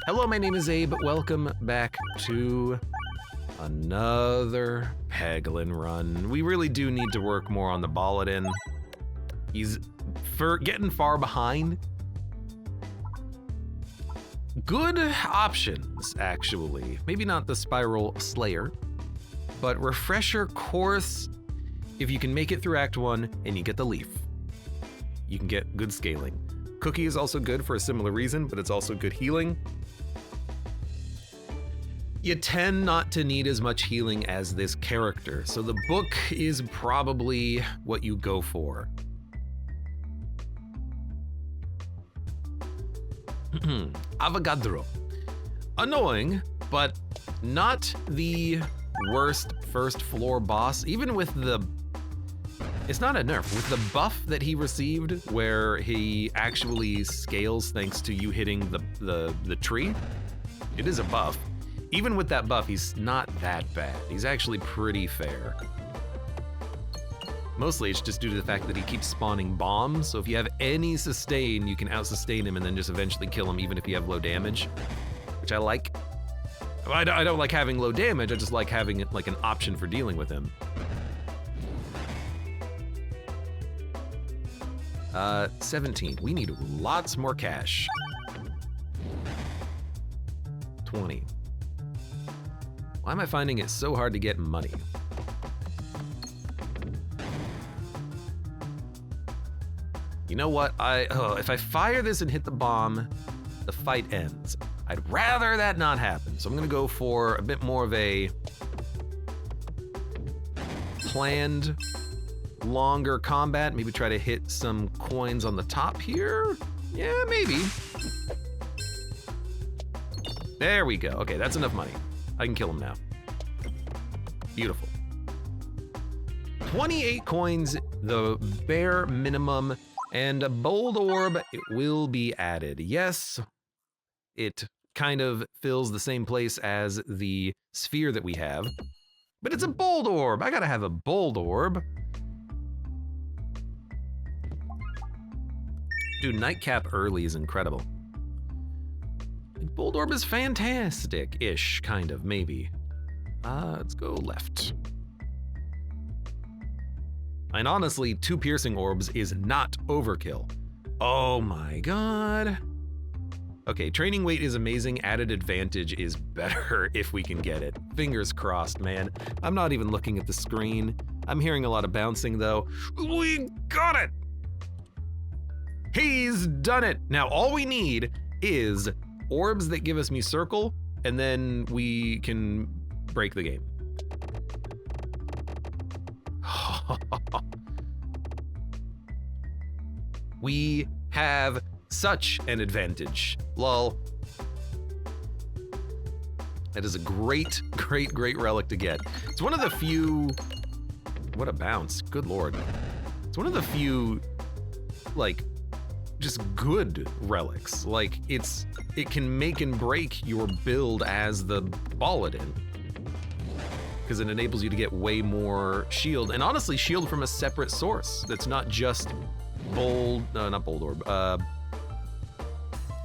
Hello, my name is Abe. Welcome back to another Peglin run. We really do need to work more on the Paladin. He's getting far behind. Good options, actually. Maybe not the Spiral Slayer, but Refresher Course, if you can make it through Act 1 and you get the leaf, you can get good scaling. Cookie is also good for a similar reason, but it's also good healing. You tend not to need as much healing as this character, so the book is probably what you go for. Avogadro. Annoying, but not the worst first floor boss, even with the... It's not a nerf. With the buff that he received, where he actually scales thanks to you hitting the tree, it is a buff. Even with that buff, he's not that bad. He's actually pretty fair. Mostly it's just due to the fact that he keeps spawning bombs, so if you have any sustain, you can out-sustain him and then just eventually kill him even if you have low damage, which I like. I don't like having low damage, I just like having it like an option for dealing with him. 17, we need lots more cash. 20. Why am I finding it so hard to get money? You know what, if I fire this and hit the bomb, the fight ends. I'd rather that not happen, so I'm gonna go for a bit more of a planned, longer combat. Maybe try to hit some coins on the top here? Yeah, maybe. There we go, okay, that's enough money. I can kill him now. Beautiful. 28 coins, the bare minimum, and a bold orb, it will be added. Yes, it kind of fills the same place as the sphere that we have, but it's a bold orb. I gotta have a bold orb. Dude, Nightcap early is incredible. Bold orb is fantastic-ish, kind of, maybe. Let's go left. And honestly, 2 piercing orbs is not overkill. Oh my god. Okay, training weight is amazing, added advantage is better if we can get it. Fingers crossed, man. I'm not even looking at the screen. I'm hearing a lot of bouncing though. We got it! He's done it! Now all we need is orbs that give us me circle, and then we can break the game. We have such an advantage. Lol. That is a great, great, great relic to get. It's one of the few... What a bounce, good lord. It's one of the few, like, just good relics. Like, it can make and break your build as the Paladin, because it enables you to get way more shield, and honestly shield from a separate source that's not just not bold orb.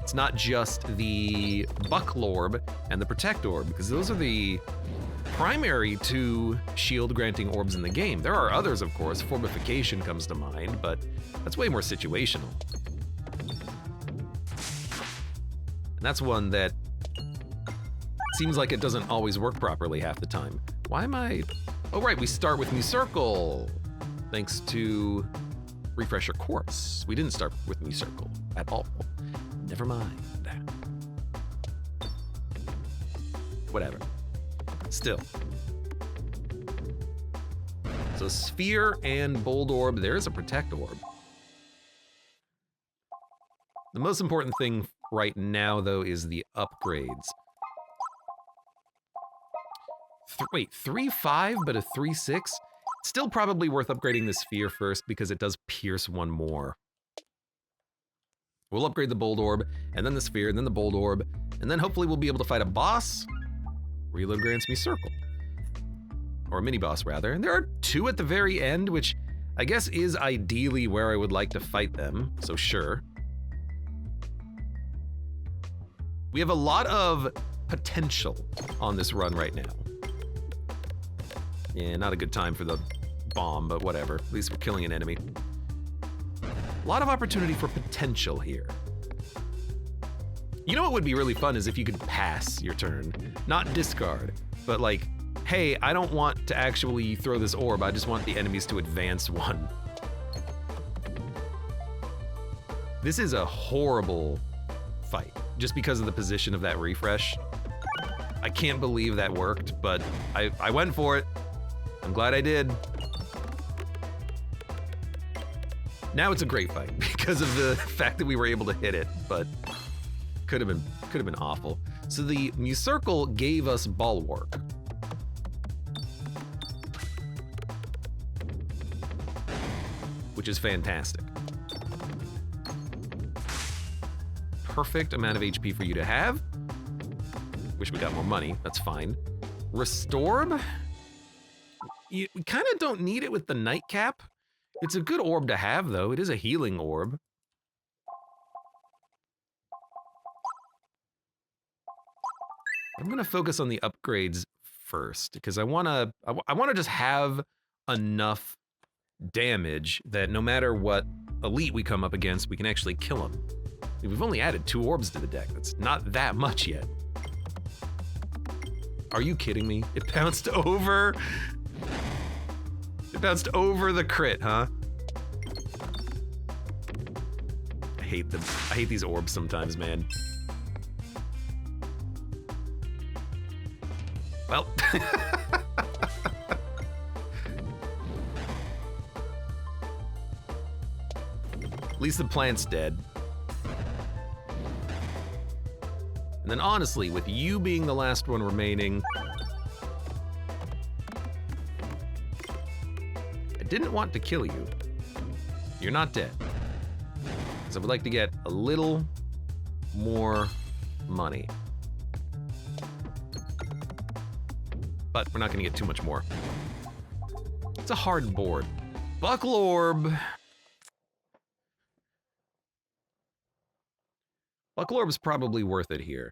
It's not just the buckle orb and the protect orb, because those are the primary 2 shield granting orbs in the game. There are others, of course. Fortification comes to mind, but that's way more situational. And that's one that seems like it doesn't always work properly half the time. Why am I... Oh right, we start with Me Circle, thanks to Refresher Course. We didn't start with Me Circle at all. Never mind. Whatever. Still. So Sphere and Bold Orb, there's a Protect Orb. The most important thing right now, though, is the upgrades. Wait, 3-5, but a 3-6? Still probably worth upgrading the Sphere first, because it does pierce 1 more. We'll upgrade the Bold Orb, and then the Sphere, and then the Bold Orb, and then hopefully we'll be able to fight a boss. Reload grants me Circle. Or a mini-boss, rather. And there are 2 at the very end, which I guess is ideally where I would like to fight them, so sure. We have a lot of potential on this run right now. Yeah, not a good time for the bomb, but whatever. At least we're killing an enemy. A lot of opportunity for potential here. You know what would be really fun is if you could pass your turn. Not discard, but like, hey, I don't want to actually throw this orb, I just want the enemies to advance one. This is a horrible fight, just because of the position of that refresh. I can't believe that worked, but I went for it. I'm glad I did. Now it's a great fight because of the fact that we were able to hit it, but could have been awful. So the Mucircle gave us Bulwark. Which is fantastic. Perfect amount of HP for you to have. Wish we got more money, that's fine. Restorb? We kind of don't need it with the Nightcap. It's a good orb to have though, it is a healing orb. I'm gonna focus on the upgrades first because I wanna just have enough damage that no matter what elite we come up against, we can actually kill them. We've only added 2 orbs to the deck. That's not that much yet. Are you kidding me? It bounced over. It bounced over the crit, huh? I hate them. I hate these orbs sometimes, man. Well. At least the plant's dead. And then honestly, with you being the last one remaining, I didn't want to kill you. You're not dead. Because I would like to get a little more money. But we're not gonna get too much more. It's a hard board. Buckle Orb. Buckle Orb's probably worth it here.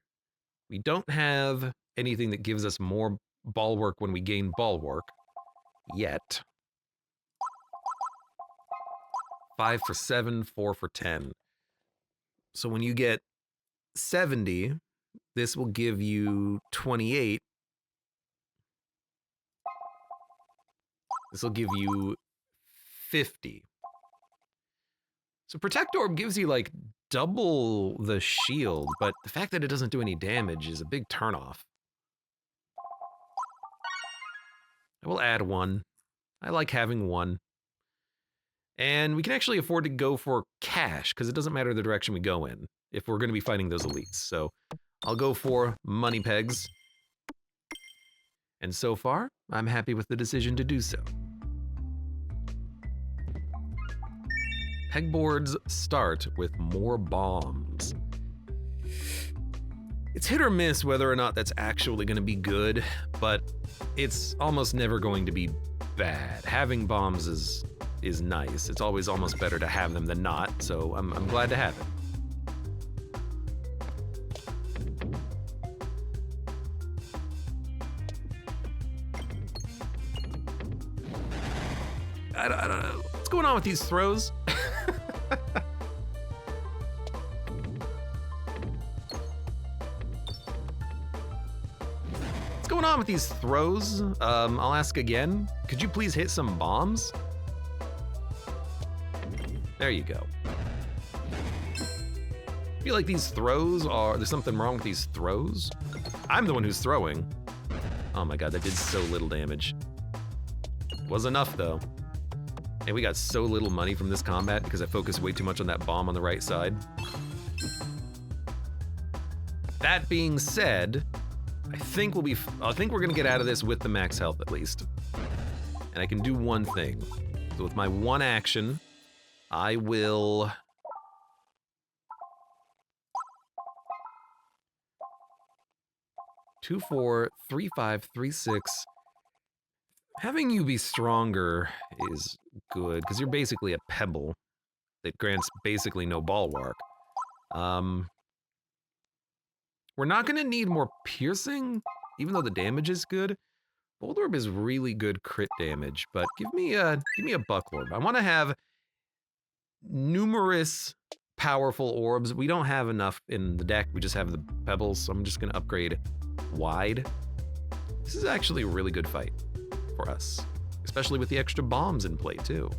We don't have anything that gives us more Bulwark when we gain Bulwark yet. 5 for 7, 4 for 10. So when you get 70, this will give you 28. This will give you 50. So Protect Orb gives you like double the shield, but the fact that it doesn't do any damage is a big turnoff. I will add 1. I like having 1. And we can actually afford to go for cash, because it doesn't matter the direction we go in, if we're going to be fighting those elites. So I'll go for money pegs. And so far, I'm happy with the decision to do so. Pegboards start with more bombs. It's hit or miss whether or not that's actually going to be good, but it's almost never going to be bad. Having bombs is nice. It's always almost better to have them than not, so I'm glad to have it. I don't know. What's going on with these throws? What's going on with these throws? I'll ask again. Could you please hit some bombs? There you go. I feel like these throws are... There's something wrong with these throws. I'm the one who's throwing. Oh my god, that did so little damage. Was enough, though. And we got so little money from this combat because I focused way too much on that bomb on the right side. That being said, I think we're gonna get out of this with the max health at least. And I can do one thing. So with my one action, I will... Two, 4, 3, 5, 3, 6. Having you be stronger is good, because you're basically a pebble that grants basically no bulwark. We're not going to need more piercing, even though the damage is good. Bold Orb is really good crit damage, but give me a Buck Orb. I want to have numerous powerful orbs. We don't have enough in the deck. We just have the pebbles, so I'm just going to upgrade wide. This is actually a really good fight for us, especially with the extra bombs in play too.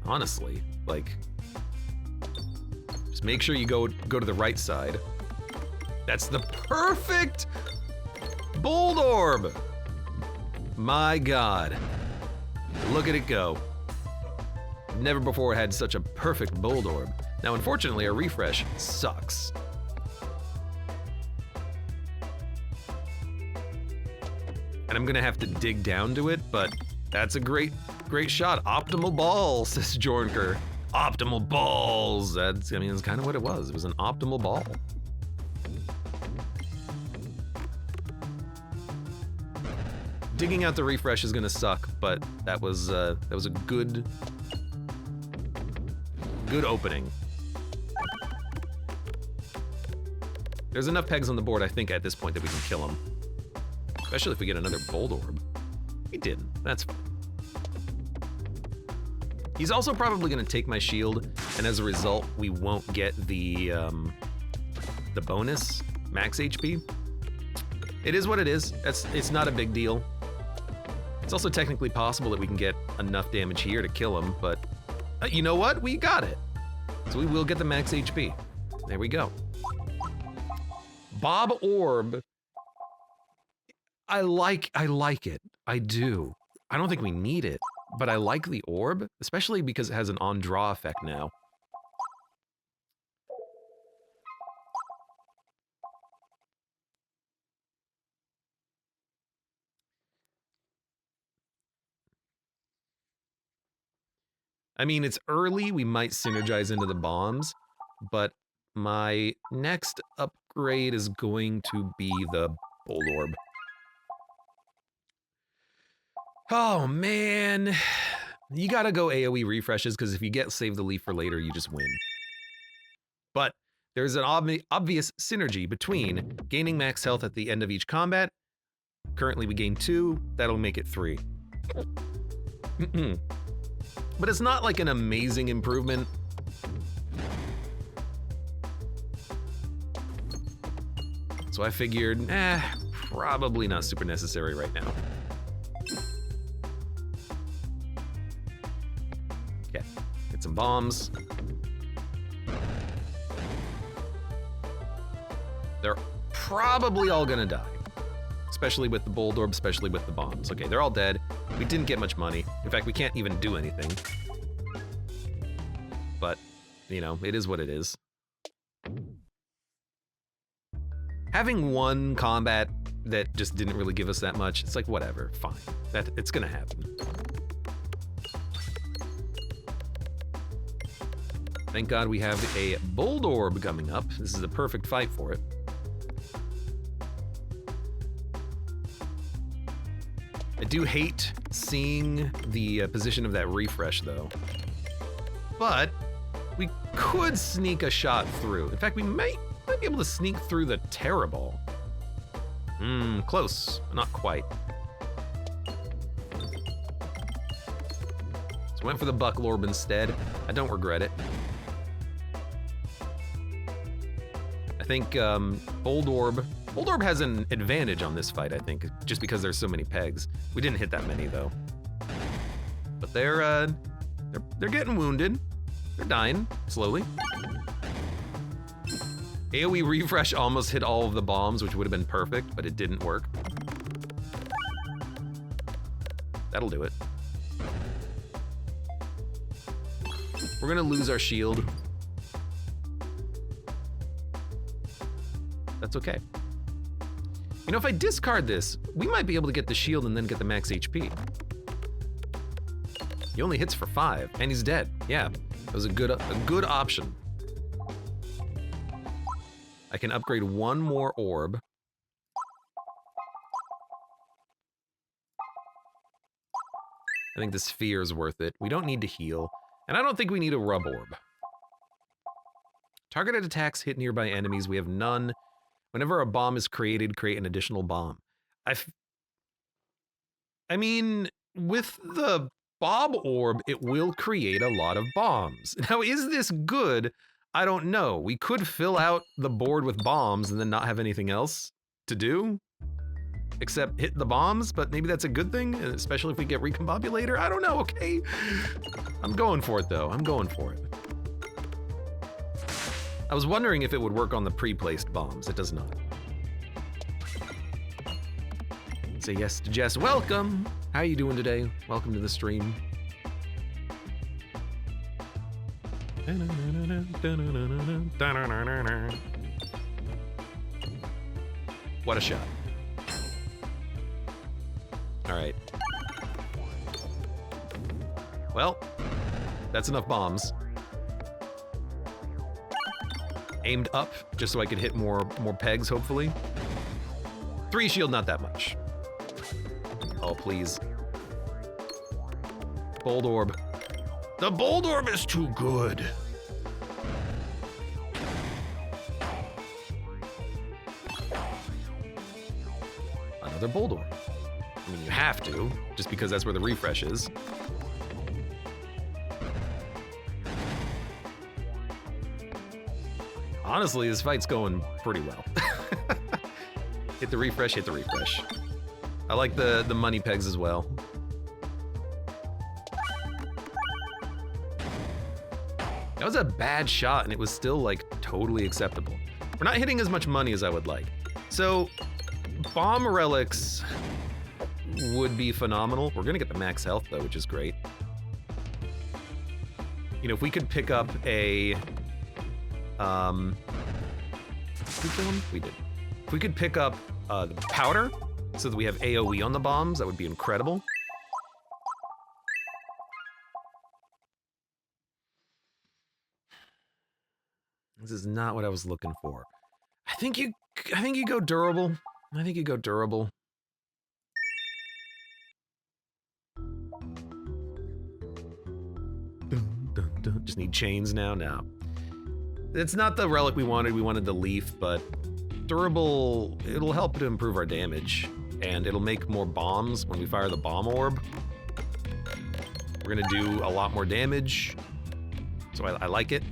Honestly, like, just make sure you go to the right side. That's the perfect Bold Orb. My God, look at it go. Never before had such a perfect Bold Orb. Now, unfortunately, our refresh sucks. And I'm gonna have to dig down to it, but that's a great shot. Optimal ball, says Jornker. Optimal balls. That's kind of what it was. It was an optimal ball. Digging out the refresh is gonna suck, but that was a good opening. There's enough pegs on the board, I think, at this point that we can kill him. Especially if we get another Bold Orb. We didn't. That's fine. He's also probably going to take my shield, and as a result, we won't get the bonus max HP. It is what it is. It's not a big deal. It's also technically possible that we can get enough damage here to kill him, but you know what? We got it. So we will get the max HP. There we go. Bob Orb. I like it. I do. I don't think we need it, but I like the orb, especially because it has an on-draw effect now. I mean, it's early, we might synergize into the bombs, but my next upgrade is going to be the Bold Orb. Oh man, you gotta go AoE refreshes, because if you get Save the Leaf for later, you just win. But there's an obvious synergy between gaining max health at the end of each combat. Currently we gain 2, that'll make it 3. But it's not like an amazing improvement. So I figured, probably not super necessary right now. Okay, get some bombs. They're probably all gonna die. Especially with the Bold Orb, especially with the bombs. Okay, they're all dead. We didn't get much money. In fact, we can't even do anything. But, you know, it is what it is. Having one combat that just didn't really give us that much, it's like, whatever, fine. It's gonna happen. Thank God we have a Bold Orb coming up. This is the perfect fight for it. I do hate seeing the position of that refresh, though. But we could sneak a shot through. In fact, we might be able to sneak through the Terra Ball. Close, but not quite. So I went for the Buck Orb instead. I don't regret it. I think Bold Orb has an advantage on this fight, I think, just because there's so many pegs. We didn't hit that many, though. But they're getting wounded. They're dying, slowly. AoE refresh almost hit all of the bombs, which would have been perfect, but it didn't work. That'll do it. We're gonna lose our shield. That's okay. You know, if I discard this, we might be able to get the shield and then get the max HP. He only hits for 5, and he's dead. Yeah, it was a good option. I can upgrade one more orb. I think the sphere is worth it. We don't need to heal. And I don't think we need a rub orb. Targeted attacks hit nearby enemies. We have none. Whenever a bomb is created, create an additional bomb. I mean, with the Bob Orb, it will create a lot of bombs. Now, is this good? I don't know. We could fill out the board with bombs and then not have anything else to do, except hit the bombs, but maybe that's a good thing, especially if we get Recombobulator. I don't know, okay? I'm going for it, though. I'm going for it. I was wondering if it would work on the pre-placed bombs. It does not. Say yes to Jess. Welcome! How are you doing today? Welcome to the stream. What a shot. All right. Well, that's enough bombs. Aimed up, just so I could hit more pegs, hopefully. 3 shield, not that much. Oh, please. Bold orb. The bold orb is too good. Another bold orb. I mean, you have to, just because that's where the refresh is. Honestly, this fight's going pretty well. Hit the refresh, hit the refresh. I like the money pegs as well. That was a bad shot, and it was still, like, totally acceptable. We're not hitting as much money as I would like. So, bomb relics would be phenomenal. We're gonna get the max health, though, which is great. You know, if we could pick up a... Did we kill him? We did. If we could pick up the powder, so that we have AoE on the bombs, that would be incredible. This is not what I was looking for. I think you go durable. I think you go durable. Just need chains now? No. It's not the relic we wanted. We wanted the leaf, but durable, it'll help to improve our damage, and it'll make more bombs when we fire the bomb orb. We're gonna do a lot more damage, so I like it.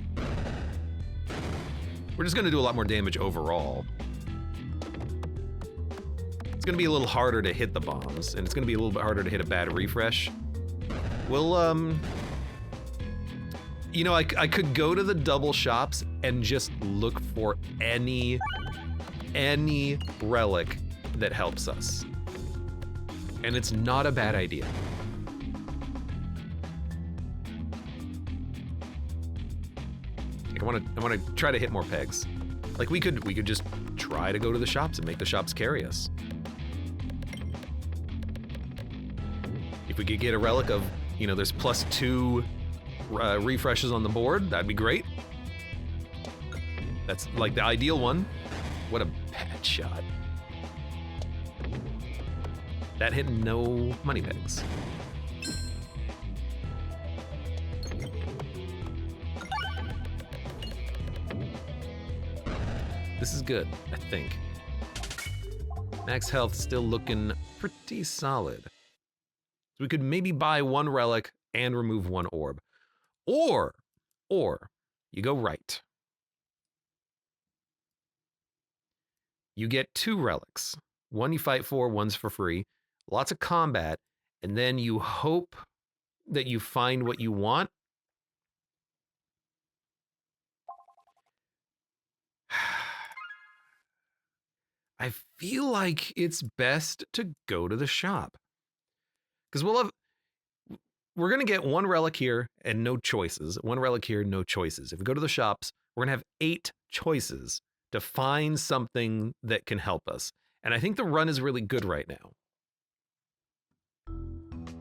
We're just gonna do a lot more damage overall. It's gonna be a little harder to hit the bombs, and it's gonna be a little bit harder to hit a bad refresh. We'll, you know, I could go to the double shops and just look for any relic that helps us. And it's not a bad idea. Like, I wanna try to hit more pegs. Like, we could just try to go to the shops and make the shops carry us. If we could get a relic of, you know, there's +2 refreshes on the board, that'd be great. That's like the ideal one. What a bad shot. That hit no money pegs. This is good, I think. Max health still looking pretty solid. So we could maybe buy 1 relic and remove 1 orb. Or you go right. You get 2 relics. 1 you fight for, 1's for free. Lots of combat, and then you hope that you find what you want. I feel like it's best to go to the shop. Because we're gonna get 1 relic here and no choices. 1 relic here, no choices. If we go to the shops, we're gonna have 8 choices to find something that can help us. And I think the run is really good right now.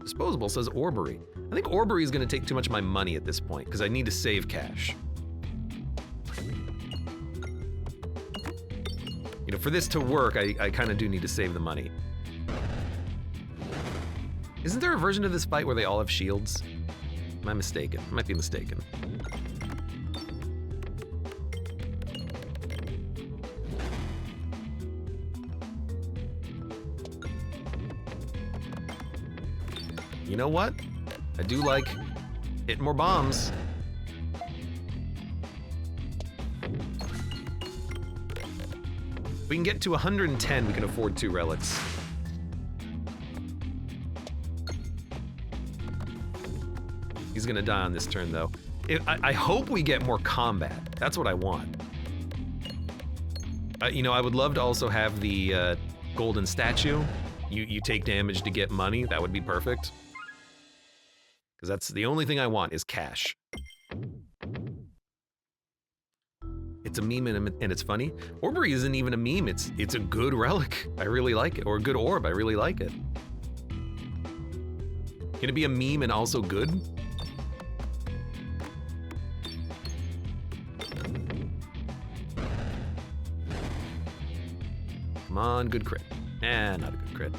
Disposable says Orbery. I think Orbery is gonna take too much of my money at this point because I need to save cash. You know, for this to work, I kind of do need to save the money. Isn't there a version of this fight where they all have shields? Am I mistaken? I might be mistaken. You know what? I do like hitting more bombs. If we can get to 110, we can afford 2 relics. He's gonna die on this turn, though. I hope we get more combat. That's what I want. You know, I would love to also have the golden statue. You take damage to get money. That would be perfect. Because that's the only thing I want is cash. It's a meme and it's funny. Orbery isn't even a meme. It's a good relic. I really like it. Or a good orb. I really like it. Can it be a meme and also good? Come on, good crit. Nah, not a good crit.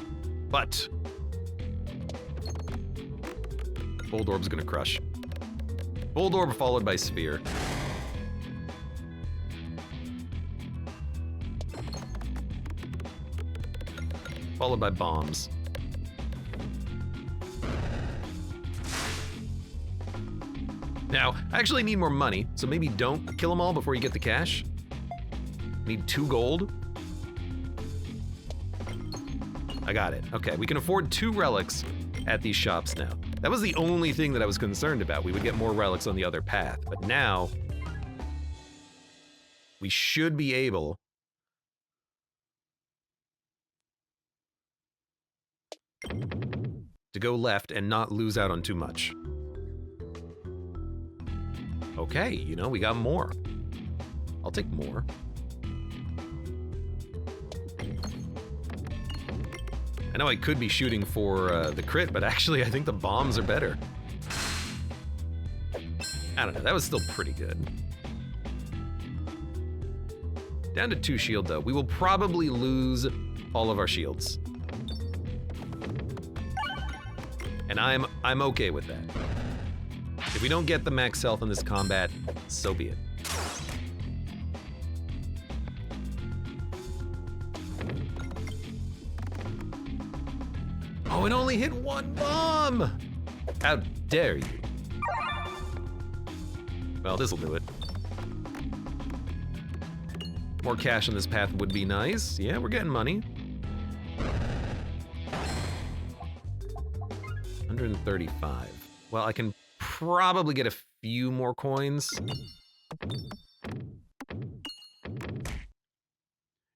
But Bold Orb's gonna crush. Bold Orb followed by Sphere. Followed by bombs. Now, I actually need more money, so maybe don't kill them all before you get the cash. Need 2 gold. I got it. Okay, we can afford 2 relics at these shops now. That was the only thing that I was concerned about. We would get more relics on the other path, but now we should be able to go left and not lose out on too much. Okay, you know, we got more. I'll take more. I know I could be shooting for the crit, but actually I think the bombs are better. I don't know, that was still pretty good. Down to 2 shield though. We will probably lose all of our shields. And I'm okay with that. If we don't get the max health in this combat, so be it. Oh, it only hit 1 bomb! How dare you? Well, this'll do it. More cash on this path would be nice. Yeah, we're getting money. 135. Well, I can probably get a few more coins.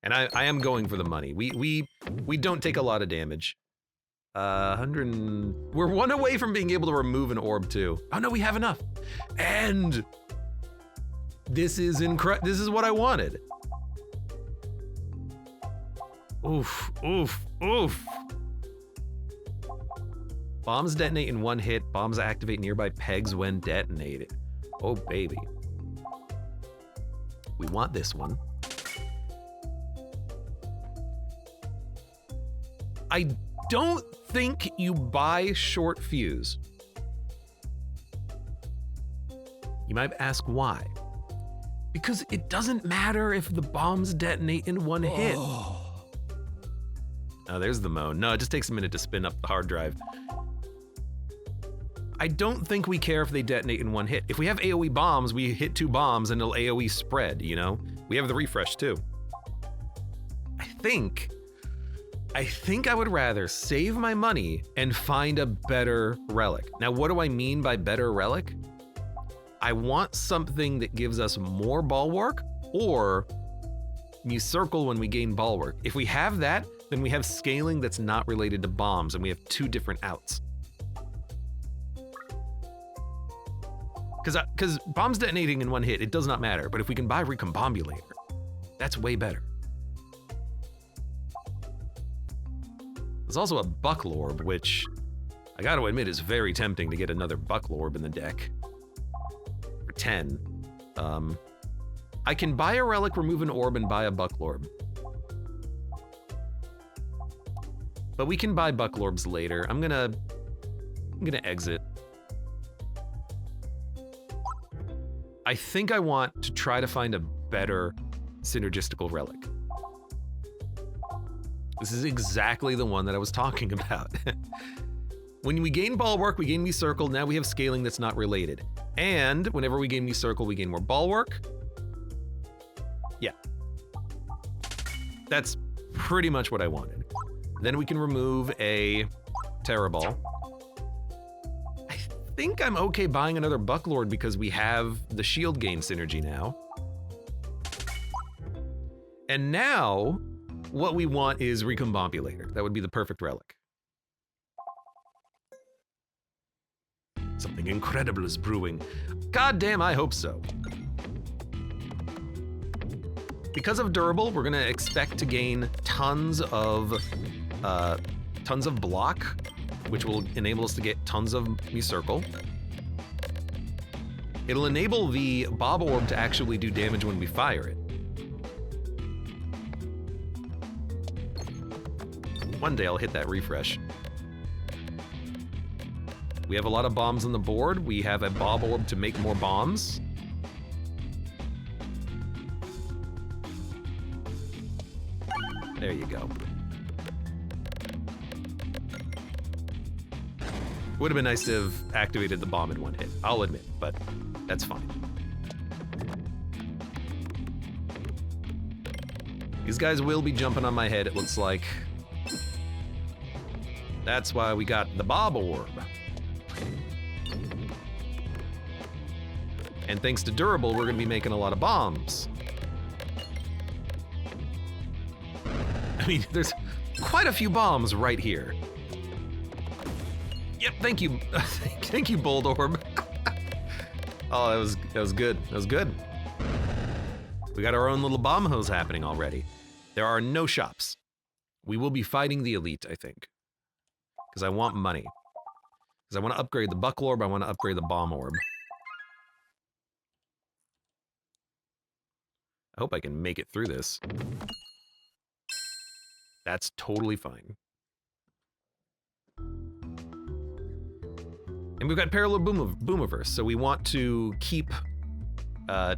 And I am going for the money. We don't take a lot of damage. 100. We're 1 away from being able to remove an orb too. Oh no, we have enough. And this is This is what I wanted. Oof, oof, oof. Bombs detonate in 1 hit. Bombs activate nearby pegs when detonated. Oh baby. We want this one. I don't think you buy short fuse. You might ask why. Because it doesn't matter if the bombs detonate in 1 hit. Oh, there's the moan. No, it just takes a minute to spin up the hard drive. I don't think we care if they detonate in 1 hit. If we have AoE bombs, we hit 2 bombs and it'll AoE spread, you know? We have the refresh too. I think I would rather save my money and find a better relic. Now, what do I mean by better relic? I want something that gives us more bulwark or you circle when we gain bulwark. If we have that, then we have scaling that's not related to bombs and we have 2 different outs. Because bombs detonating in 1 hit, it does not matter. But if we can buy Recombobulator, that's way better. There's also a Bucklorb, which I gotta admit is very tempting to get another Bucklorb in the deck. For 10. I can buy a relic, remove an orb, and buy a Bucklorb. But we can buy Bucklorbs later. I'm gonna I'm gonna exit. I think I want to try to find a better synergistical relic. This is exactly the one that I was talking about. When we gain bulwark, we gain me circle. Now we have scaling that's not related. And whenever we gain me circle, we gain more bulwark. Yeah. That's pretty much what I wanted. Then we can remove a Terror Ball. I think I'm okay buying another Bucklord because we have the shield gain synergy now. And now, what we want is Recombobulator. That would be the perfect relic. Something incredible is brewing. God damn, I hope so. Because of durable, we're gonna expect to gain tons of block, which will enable us to get tons of me circle. It'll enable the Bob Orb to actually do damage when we fire it. One day I'll hit that refresh. We have a lot of bombs on the board. We have a Bob Orb to make more bombs. There you go. Would have been nice to have activated the bomb in one hit, I'll admit, but that's fine. These guys will be jumping on my head, it looks like. That's why we got the Bob Orb. And thanks to durable, we're gonna be making a lot of bombs. I mean, there's quite a few bombs right here. Yep, thank you. Thank you, Bold Orb. Oh, that was good. That was good. We got our own little bomb hose happening already. There are no shops. We will be fighting the elite, I think. Because I want money. Because I want to upgrade the Buckle Orb, I want to upgrade the Bomb Orb. I hope I can make it through this. That's totally fine. And we've got Parallel Boomiverse, so we want to keep the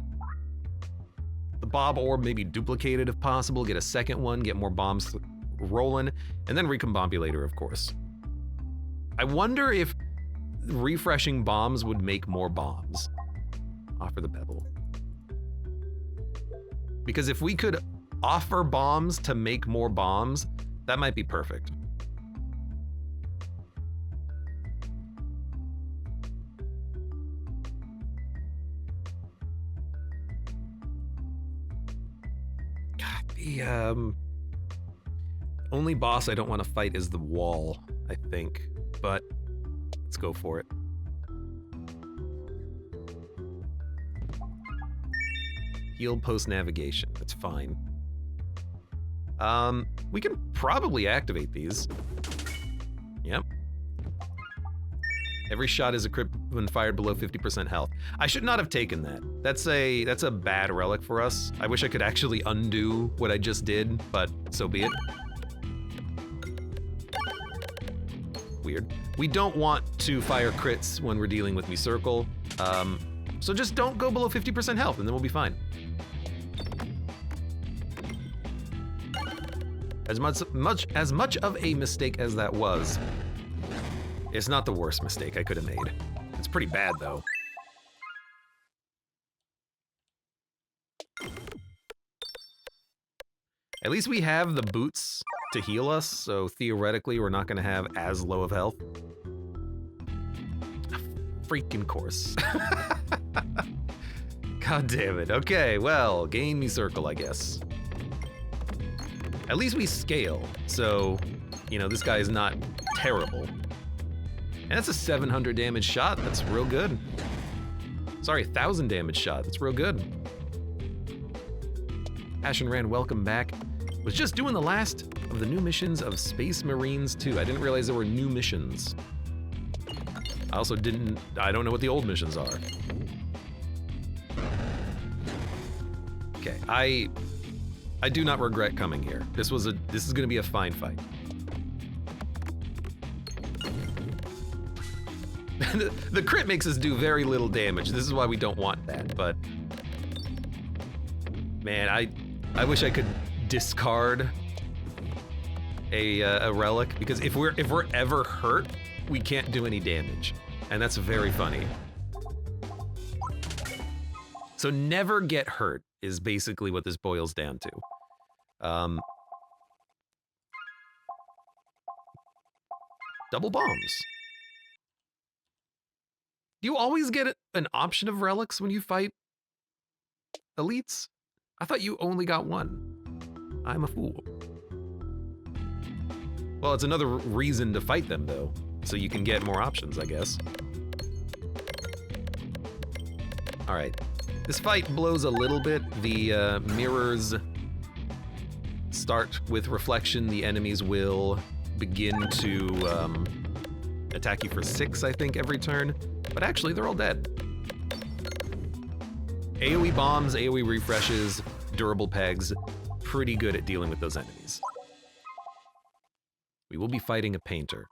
Bob Orb maybe duplicated if possible, get a second one, get more bombs rolling, and then Recombobulator, of course. I wonder if refreshing bombs would make more bombs. Offer the Pebble. Because if we could offer bombs to make more bombs, that might be perfect. God, the only boss I don't want to fight is the wall, I think. But let's go for it. Heal post-navigation, that's fine. We can probably activate these. Yep. Every shot is equipped when fired below 50% health. I should not have taken that. That's a bad relic for us. I wish I could actually undo what I just did, but so be it. Weird. We don't want to fire crits when we're dealing with me circle. So just don't go below 50% health and then we'll be fine. As much of a mistake as that was, it's not the worst mistake I could have made. It's pretty bad though. At least we have the boots to heal us, so theoretically we're not gonna have as low of health. Freaking course. God damn it. Okay, well, gain me circle, I guess. At least we scale, so, you know, this guy is not terrible. And that's a 700 damage shot, that's real good. Sorry, 1,000 damage shot, that's real good. Ashen Rand, welcome back. Was just doing the last of the new missions of Space Marines 2. I didn't realize there were new missions. I also I don't know what the old missions are. Okay, I do not regret coming here. This is gonna be a fine fight. The crit makes us do very little damage. This is why we don't want that, but... Man, I wish I could discard a relic, because if we're ever hurt, we can't do any damage. And that's very funny. So never get hurt is basically what this boils down to. Double bombs. Do you always get an option of relics when you fight elites? I thought you only got one. I'm a fool. Well, it's another reason to fight them, though, so you can get more options, I guess. All right. This fight blows a little bit. The mirrors start with reflection. The enemies will begin to attack you for 6, I think, every turn. But actually, they're all dead. AoE bombs, AoE refreshes, durable pegs. Pretty good at dealing with those enemies. We will be fighting a painter.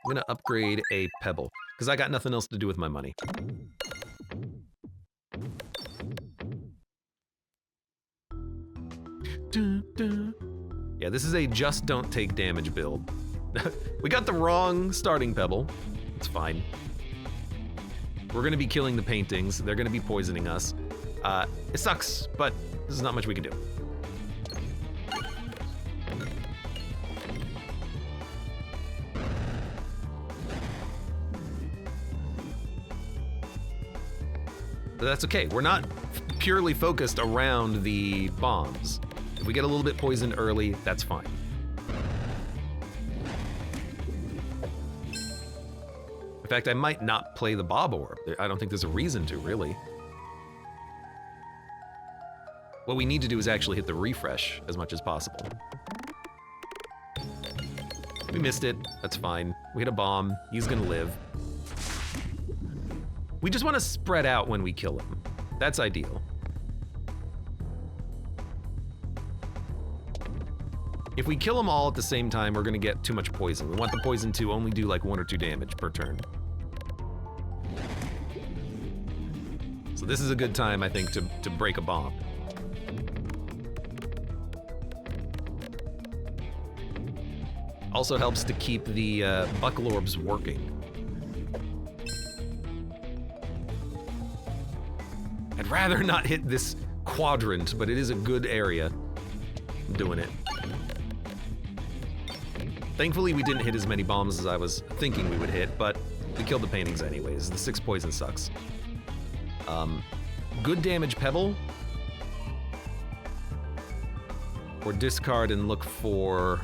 I'm gonna upgrade a pebble, because I got nothing else to do with my money. Yeah, this is a just don't take damage build. We got the wrong starting pebble. It's fine. We're gonna be killing the paintings. They're gonna be poisoning us. It sucks, but there's not much we can do. But that's okay. We're not purely focused around the bombs. If we get a little bit poisoned early, that's fine. In fact, I might not play the Bob Orb. I don't think there's a reason to, really. What we need to do is actually hit the refresh as much as possible. We missed it. That's fine. We hit a bomb. He's gonna live. We just want to spread out when we kill him. That's ideal. If we kill them all at the same time, we're gonna get too much poison. We want the poison to only do like 1 or 2 damage per turn. So this is a good time, I think, to break a bomb. Also helps to keep the buckle orbs working. I'd rather not hit this quadrant, but it is a good area. I'm doing it. Thankfully, we didn't hit as many bombs as I was thinking we would hit, but we killed the paintings anyways. The 6 poison sucks. Good damage pebble. Or discard and look for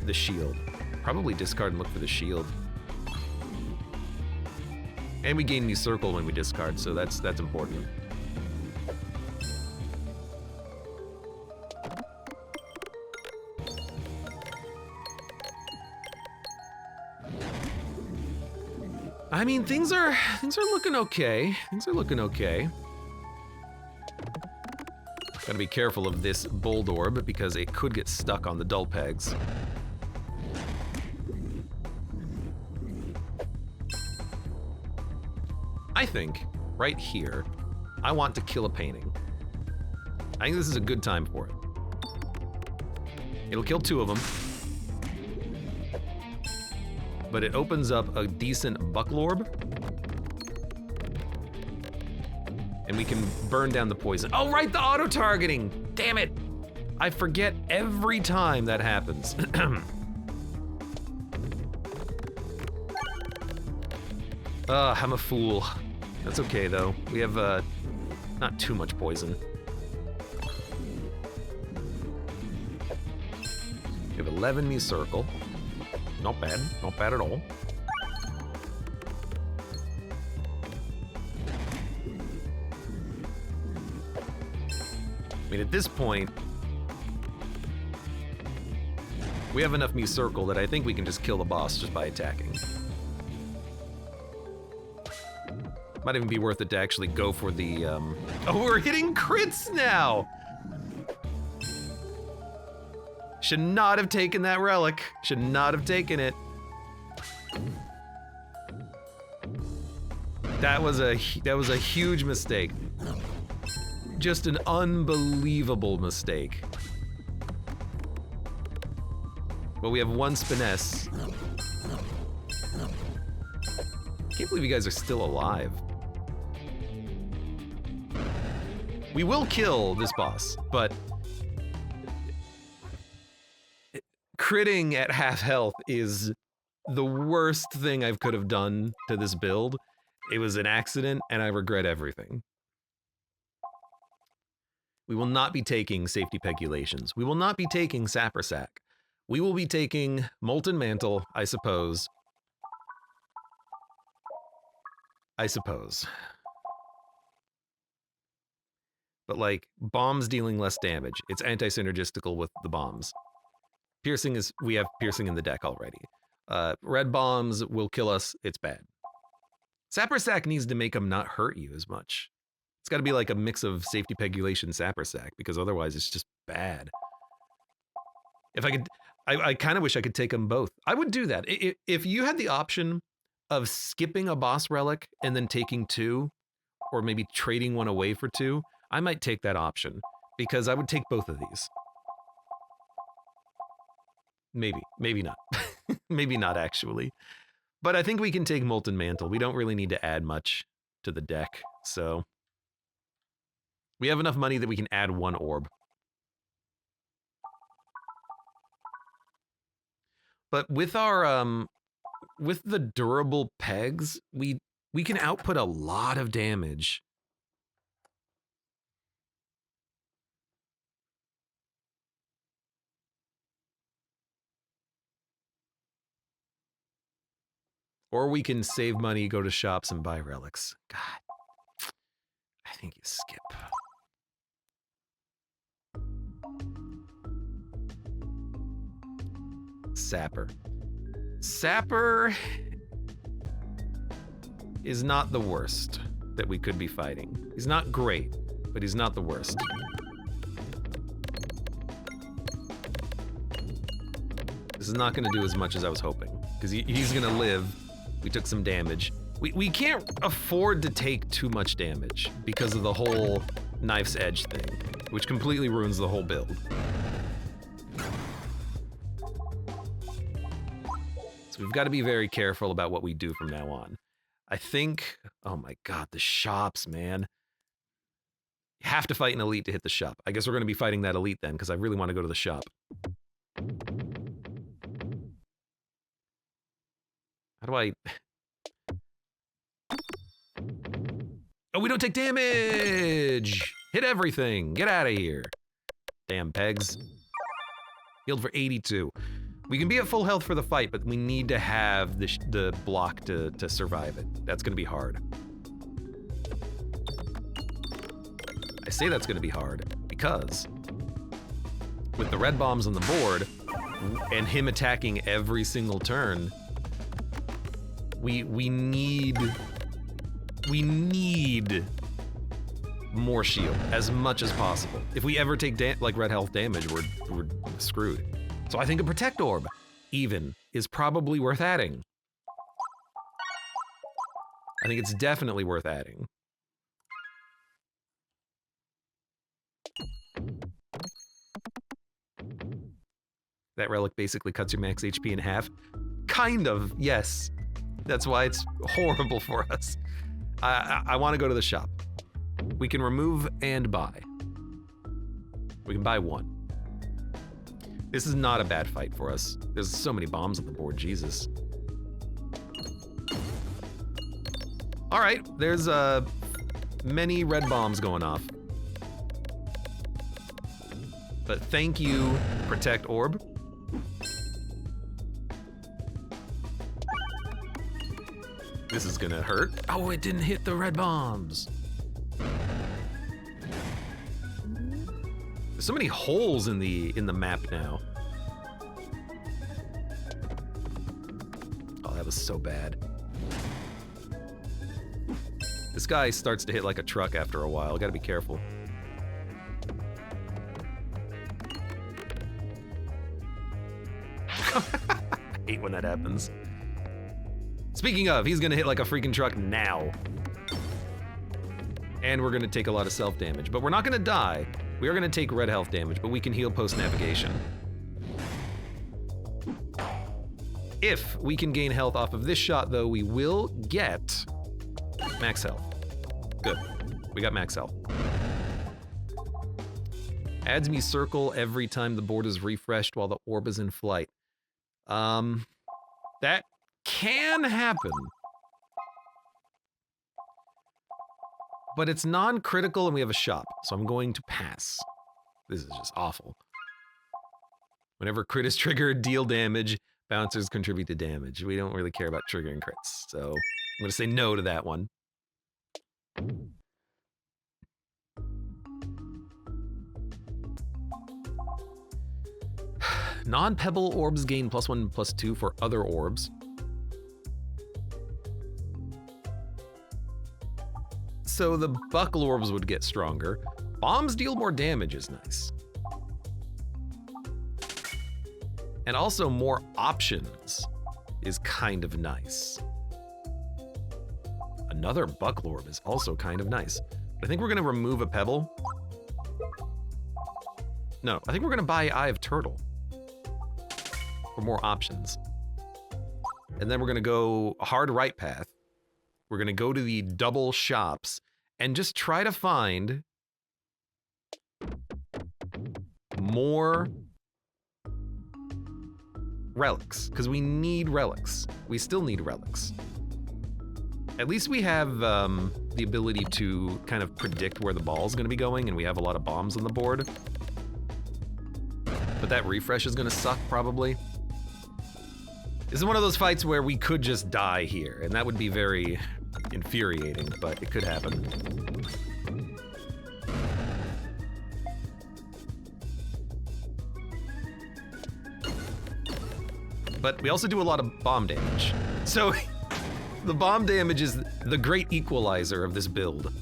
the shield. Probably discard and look for the shield. And we gain the circle when we discard, so that's important. I mean, things are looking okay. Things are looking okay. Gotta be careful of this bold orb because it could get stuck on the dull pegs. I think, right here, I want to kill a painting. I think this is a good time for it. It'll kill 2 of them. But it opens up a decent buckle orb. And we can burn down the poison. Oh, right, the auto-targeting! Damn it! I forget every time that happens. I'm a fool. That's okay, though. We have, not too much poison. We have 11 me circle. Not bad at all. I mean, at this point, we have enough me circle that I think we can just kill the boss just by attacking. Might even be worth it to actually go for the, Oh, we're hitting crits now! Should not have taken that relic. Should not have taken it. That was a huge mistake. Just an unbelievable mistake. Well, we have one Spiness. Can't believe you guys are still alive. We will kill this boss, but critting at half health is the worst thing I could have done to this build. It was an accident, and I regret everything. We will not be taking safety pegulations. We will not be taking Sapper Sack. We will be taking Molten Mantle, I suppose. But like, bombs dealing less damage. It's anti-synergistical with the bombs. Piercing is, we have piercing in the deck already. Red bombs will kill us, it's bad. Sapper Sack needs to make them not hurt you as much. It's gotta be like a mix of safety pegulation Sapper Sack, because otherwise it's just bad. If I could, I kind of wish I could take them both. I would do that. If you had the option of skipping a boss relic and then taking two, or maybe trading one away for two, I might take that option, because I would take both of these. Maybe not. Maybe not actually. But I think we can take Molten Mantle. We don't really need to add much to the deck, so we have enough money that we can add one orb. But with our with the durable pegs, we can output a lot of damage. Or we can save money, go to shops, and buy relics. God, I think you skip. Sapper. Sapper is not the worst that we could be fighting. He's not great, but he's not the worst. This is not going to do as much as I was hoping, because he's going to live. We took some damage. We can't afford to take too much damage because of the whole knife's edge thing, which completely ruins the whole build. So we've got to be very careful about what we do from now on. I think, oh my god, the shops, man. You have to fight an elite to hit the shop. I guess we're going to be fighting that elite then, because I really want to go to the shop. How do I... Oh, we don't take damage! Hit everything! Get out of here! Damn pegs. Healed for 82. We can be at full health for the fight, but we need to have the block to survive it. That's gonna be hard. I say that's gonna be hard because with the red bombs on the board and him attacking every single turn, we need more shield as much as possible. If we ever take like red health damage, we're screwed. So I think a Protect Orb, even, is probably worth adding. I think it's definitely worth adding. That relic basically cuts your max HP in half. Kind of, yes. That's why it's horrible for us. I want to go to the shop. We can remove and buy. We can buy one. This is not a bad fight for us. There's so many bombs on the board, Jesus. All right, there's many red bombs going off. But thank you, Protect Orb. This is gonna hurt. Oh, it didn't hit the red bombs. There's so many holes in the map now. Oh, that was so bad. This guy starts to hit like a truck after a while. Gotta be careful. truck. I hate when that happens. Speaking of, he's gonna hit like a freaking truck now. And we're gonna take a lot of self damage, but we're not gonna die. We are gonna take red health damage, but we can heal post navigation. If we can gain health off of this shot though, we will get max health. Good, we got max health. Adds me circle every time the board is refreshed while the orb is in flight. That can happen. But it's non-critical and we have a shop, so I'm going to pass. This is just awful. Whenever crit is triggered, deal damage, bouncers contribute to damage. We don't really care about triggering crits, so I'm gonna say no to that one. Non-pebble orbs gain +1/+2 for other orbs. So the buckle orbs would get stronger. Bombs deal more damage is nice. And also more options is kind of nice. Another buckle orb is also kind of nice. But I think we're gonna remove a pebble. No, I think we're gonna buy Eye of Turtle for more options. And then we're gonna go hard right path. We're gonna go to the double shops and just try to find more relics, because we need relics. We still need relics. At least we have the ability to kind of predict where the ball's gonna be going, and we have a lot of bombs on the board. But that refresh is gonna suck, probably. This is one of those fights where we could just die here, and that would be very infuriating, but it could happen. But we also do a lot of bomb damage. So the bomb damage is the great equalizer of this build.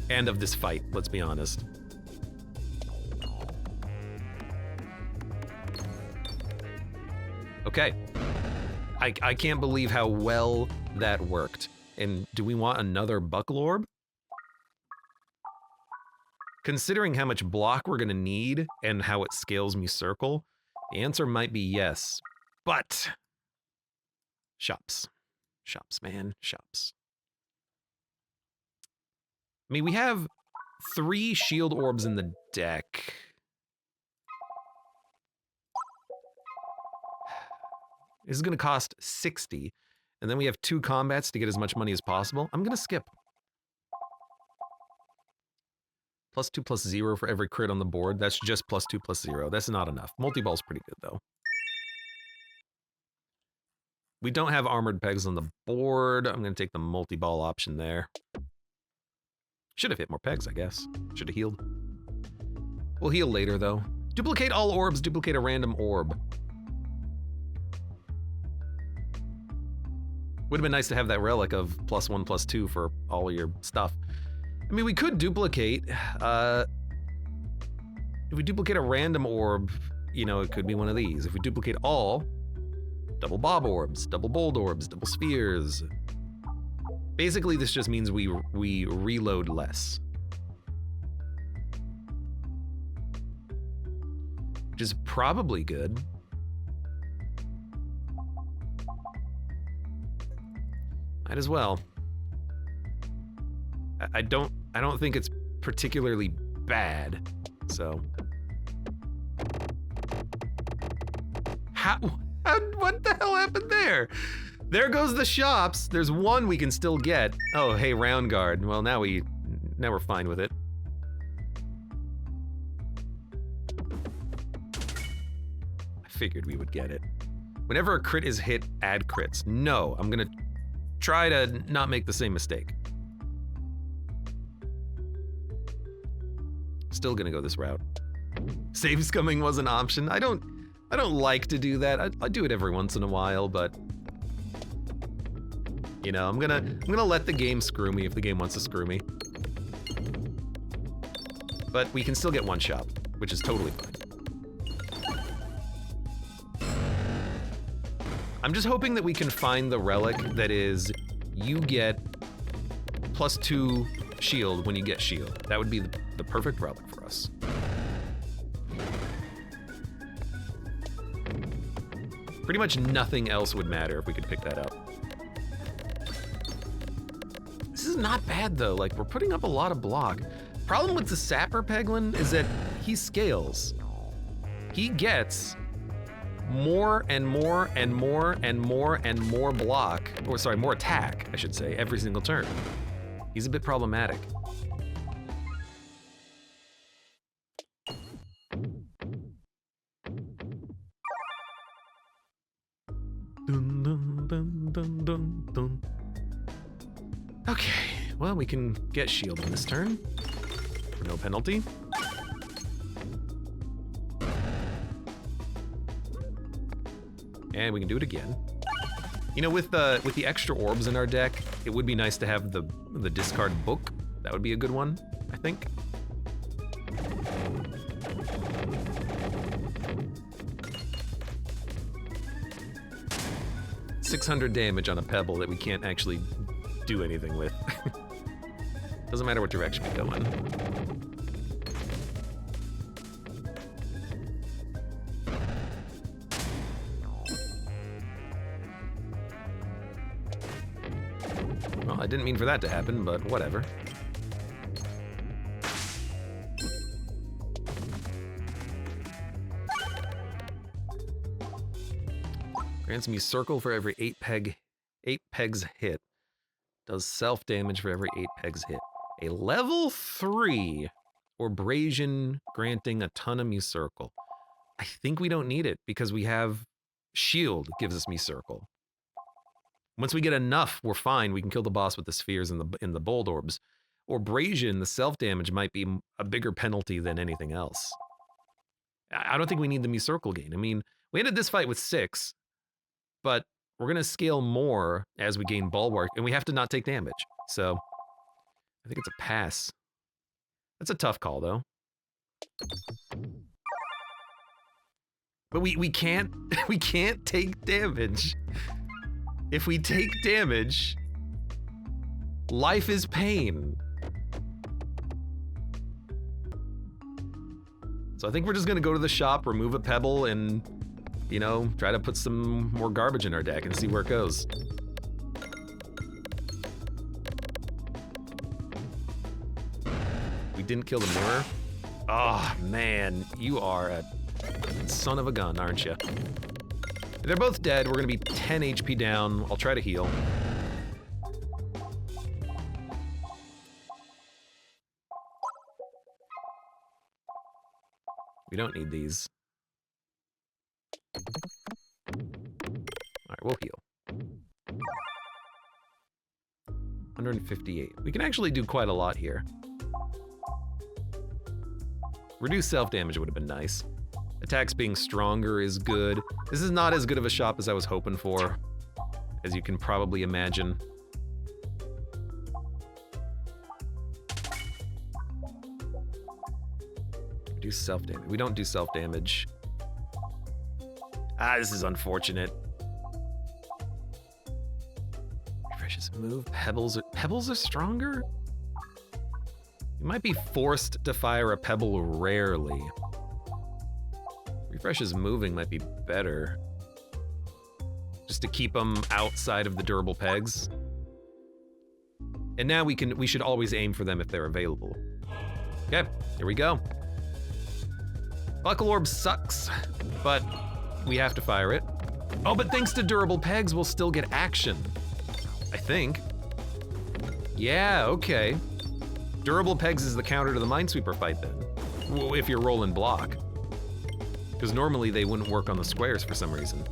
And of this fight, let's be honest. Okay. I can't believe how well that worked. And do we want another buckle orb? Considering how much block we're gonna need and how it scales me circle, the answer might be yes. But shops. Shops, man. Shops. I mean, we have 3 shield orbs in the deck. This is gonna cost 60, and then we have 2 combats to get as much money as possible. I'm gonna skip. +2/+0 for every crit on the board. That's just +2/+0. That's not enough. Multi-ball's pretty good, though. We don't have armored pegs on the board. I'm gonna take the multi-ball option there. Should have hit more pegs, I guess. Should have healed. We'll heal later, though. Duplicate all orbs, duplicate a random orb. Would have been nice to have that relic of +1/+2 for all your stuff. I mean, we could duplicate. If we duplicate a random orb, you know, it could be one of these. If we duplicate all, double bob orbs, double bold orbs, double spheres. Basically, this just means we reload less. Which is probably good. Might as well. I don't think it's particularly bad, so. What the hell happened there? There goes the shops. There's one we can still get. Oh, hey, round guard. Well, now we're fine with it. I figured we would get it. Whenever a crit is hit, add crits. No, I'm gonna try to not make the same mistake. Still gonna go this route. Save scumming was an option. I don't like to do that. I do it every once in a while, but you know, I'm gonna let the game screw me if the game wants to screw me. But we can still get one shop, which is totally fine. I'm just hoping that we can find the relic that is, you get +2 shield when you get shield. That would be the perfect relic for us. Pretty much nothing else would matter if we could pick that up. This is not bad though, like we're putting up a lot of block. Problem with the Sapper Peglin is that he scales. He gets more and more and more and more and more block, or sorry, more attack, I should say, every single turn. He's a bit problematic. Dun, dun, dun, dun, dun, dun. Okay, well, we can get shield on this turn for no penalty. And we can do it again. You know, with the extra orbs in our deck, it would be nice to have the discard book. That would be a good one, I think. $600 damage on a pebble that we can't actually do anything with. Doesn't matter what direction we go in. Well, I didn't mean for that to happen, but whatever. Grants me circle for every 8 pegs hit. Does self damage for every 8 pegs hit. A level 3 Abrasion granting a ton of me circle. I think we don't need it because we have shield gives us me circle. Once we get enough, we're fine. We can kill the boss with the spheres and the bold orbs. Abrasion, the self damage might be a bigger penalty than anything else. I don't think we need the me circle gain. I mean, we ended this fight with 6, but we're gonna scale more as we gain bulwark, and we have to not take damage. So I think it's a pass. That's a tough call though. But we can't we can't take damage. If we take damage, life is pain. So I think we're just gonna go to the shop, remove a pebble, and, you know, try to put some more garbage in our deck and see where it goes. We didn't kill the mirror. Oh man, you are a son of a gun, aren't you? They're both dead. We're gonna be 10 HP down. I'll try to heal. We don't need these. All right, we'll heal. 158. We can actually do quite a lot here. Reduce self-damage would have been nice. Attacks being stronger is good. This is not as good of a shop as I was hoping for, as you can probably imagine. Reduce self-damage. We don't do self-damage. Ah, this is unfortunate. Refreshes move. Pebbles are stronger? You might be forced to fire a pebble rarely. Refreshes moving might be better. Just to keep them outside of the durable pegs. And now we should always aim for them if they're available. Okay, here we go. Buckle Orb sucks, but we have to fire it. Oh, but thanks to durable pegs, we'll still get action. I think. Yeah, okay. Durable pegs is the counter to the Minesweeper fight then. If you're rolling block. Because normally they wouldn't work on the squares for some reason.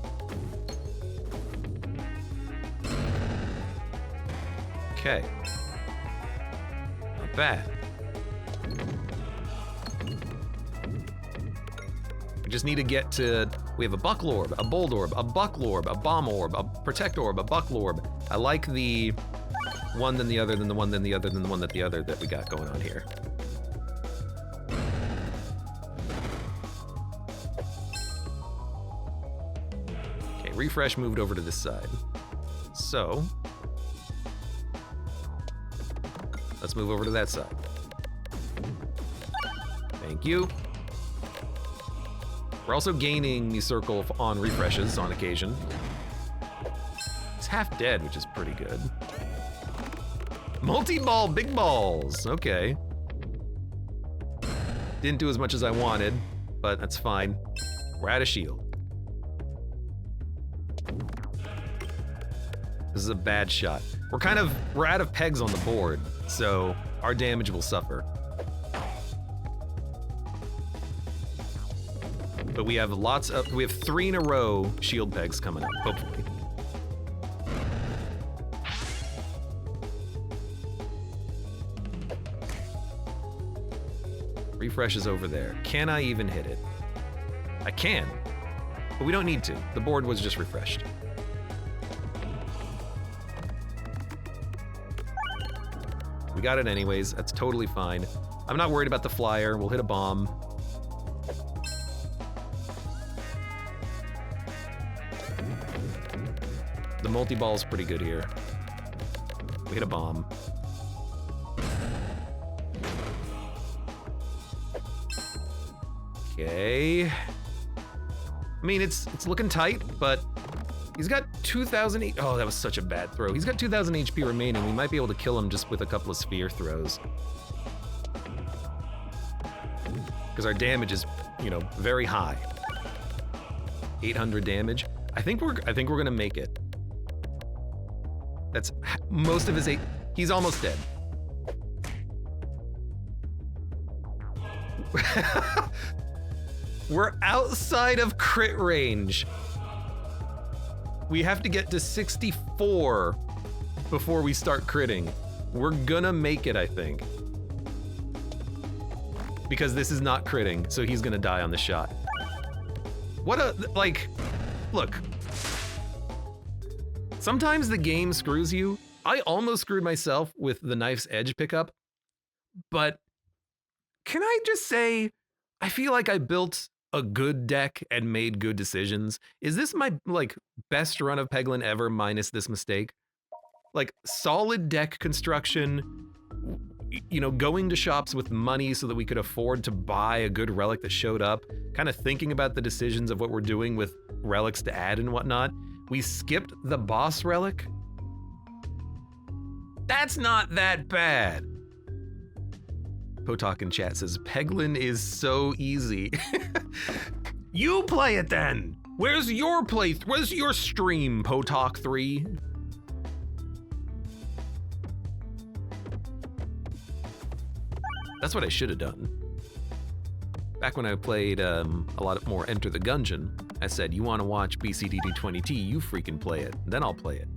Okay. Not bad. We just need to get to... We have a Buckle Orb, a Bold Orb, a Buckle Orb, a Bomb Orb, a Protect Orb, a Buckle Orb. I like the one, then the other, then the one, then the other, then the one, then the other that we got going on here. refresh moved over to this side. So, let's move over to that side. Thank you. We're also gaining the circle on refreshes on occasion. It's half dead, which is pretty good. Multi-ball, big balls. Okay. Didn't do as much as I wanted, but that's fine. We're out of shield. This is a bad shot. We're out of pegs on the board, so our damage will suffer. But we have we have 3 in a row shield pegs coming up, hopefully. Refresh is over there. Can I even hit it? I can, but we don't need to. The board was just refreshed. We got it anyways, that's totally fine. I'm not worried about the flyer, we'll hit a bomb. The multi-ball's pretty good here. We hit a bomb. Okay. I mean, it's looking tight, but he's got 2,000. Oh, that was such a bad throw. He's got 2,000 HP remaining. We might be able to kill him just with a couple of sphere throws. Because our damage is, you know, very high. 800 damage. I think we're gonna make it. That's most of his he's almost dead. We're outside of crit range. We have to get to 64 before we start critting. We're gonna make it, I think. Because this is not critting, so he's gonna die on the shot. What a, like, look. Sometimes the game screws you. I almost screwed myself with the knife's edge pickup, but can I just say, I feel like I built a good deck and made good decisions. Is this my, like, best run of Peglin ever minus this mistake? Like, solid deck construction, you know, going to shops with money so that we could afford to buy a good relic that showed up, kind of thinking about the decisions of what we're doing with relics to add and whatnot. We skipped the boss relic. That's not that bad. Potok in chat says, Peglin is so easy. You play it then. Where's your where's your stream, Potok 3? That's what I should have done. Back when I played a lot more Enter the Gungeon, I said, you want to watch BCDD20T, you freaking play it. Then I'll play it.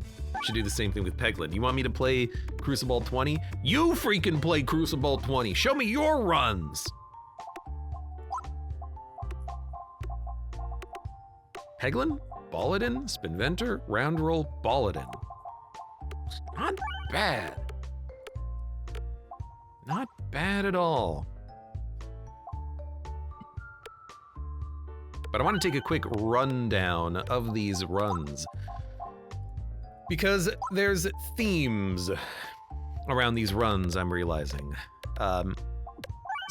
Should do the same thing with Peglin. You want me to play Crucible 20? You freaking play Crucible 20. Show me your runs. Peglin, Bolladin, Spinventer, Round Roll, Bolladin. Not bad. Not bad at all. But I want to take a quick rundown of these runs, because there's themes around these runs, I'm realizing.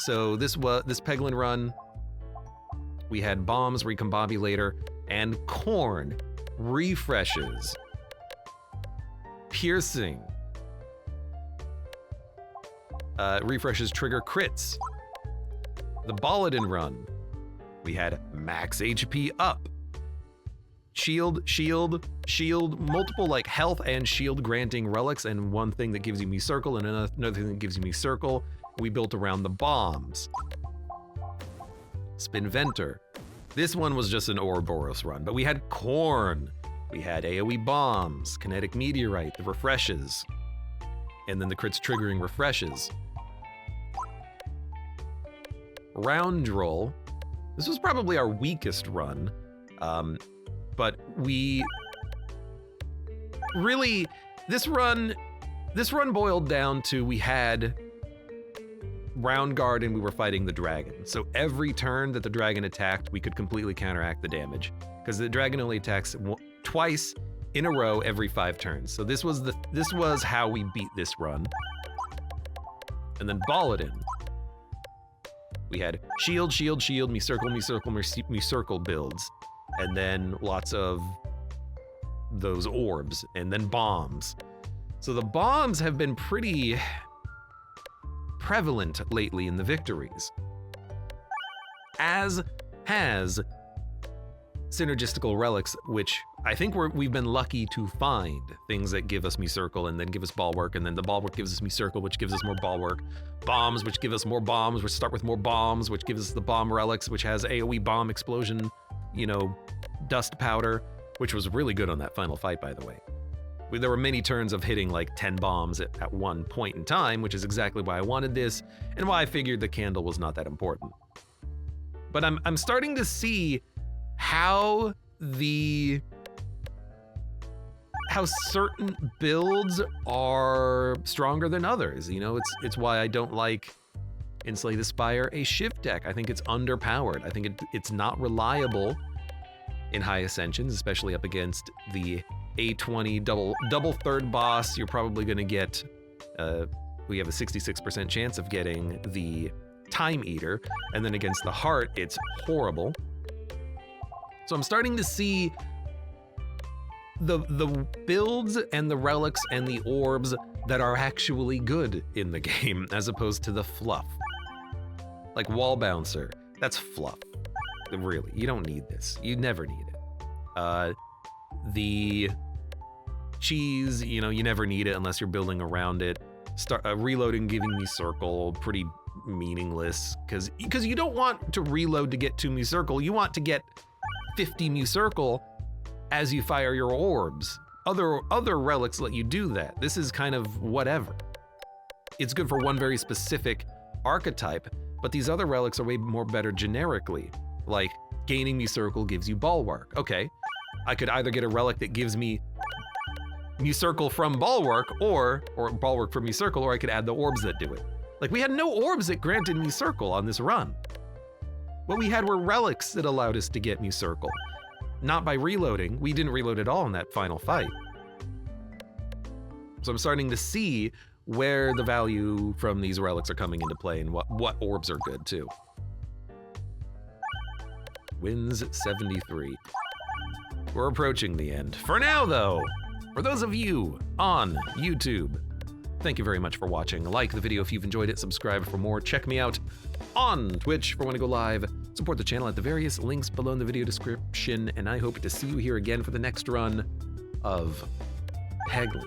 So this Peglin run, we had bombs, recombobulator, and corn, refreshes, piercing, refreshes trigger crits. The Bolladin run, we had max HP up, shield, multiple like health and shield granting relics, and one thing that gives you me circle and another thing that gives you me circle. We built around the bombs. Spinventer. This one was just an Ouroboros run, but we had corn, we had AoE bombs, kinetic meteorite, the refreshes, and then the crits triggering refreshes. Round roll. This was probably our weakest run, but we really, this run boiled down to, we had round guard and we were fighting the dragon. So every turn that the dragon attacked, we could completely counteract the damage, because the dragon only attacks twice in a row every 5 turns. So this was how we beat this run. And then ball it in. We had shield, shield, shield, me circle, me circle, me circle builds. And then lots of those orbs, and then bombs. So the bombs have been pretty prevalent lately in the victories, as has synergistical relics, which I think we've been lucky to find things that give us me circle and then give us bulwark, and then the bulwark gives us me circle, which gives us more bulwark. Bombs, which give us more bombs, which start with more bombs, which gives us the bomb relics, which has AoE bomb explosion, you know, dust powder, which was really good on that final fight, by the way. There were many turns of hitting like 10 bombs at one point in time, which is exactly why I wanted this and why I figured the candle was not that important. But I'm starting to see how certain builds are stronger than others. You know, it's why I don't like in Slay the Spire a shift deck. I think it's underpowered. I think it's not reliable in high ascensions, especially up against the A20 double third boss. You're probably going to get, we have a 66% chance of getting the Time Eater, and then against the Heart, it's horrible. So I'm starting to see the builds and the relics and the orbs that are actually good in the game, as opposed to the fluff. Like Wall Bouncer, that's fluff. Really, you don't need this. You never need it. The cheese, you know, you never need it unless you're building around it. Reloading, giving me circle, pretty meaningless, because you don't want to reload to get to me circle. You want to get 50 me circle as you fire your orbs. Other relics let you do that. This is kind of whatever. It's good for one very specific archetype, but these other relics are way more better generically. Like gaining me circle gives you bulwark. Okay, I could either get a relic that gives me circle from bulwark or bulwark from me circle, or I could add the orbs that do it. Like we had no orbs that granted me circle on this run. What we had were relics that allowed us to get me circle. Not by reloading. We didn't reload at all in that final fight. So I'm starting to see where the value from these relics are coming into play and what orbs are good too. Wins 73. We're approaching the end. For now though, for those of you on YouTube, thank you very much for watching. Like the video if you've enjoyed it, subscribe for more. Check me out on Twitch for when I go live. Support the channel at the various links below in the video description, and I hope to see you here again for the next run of Peglin.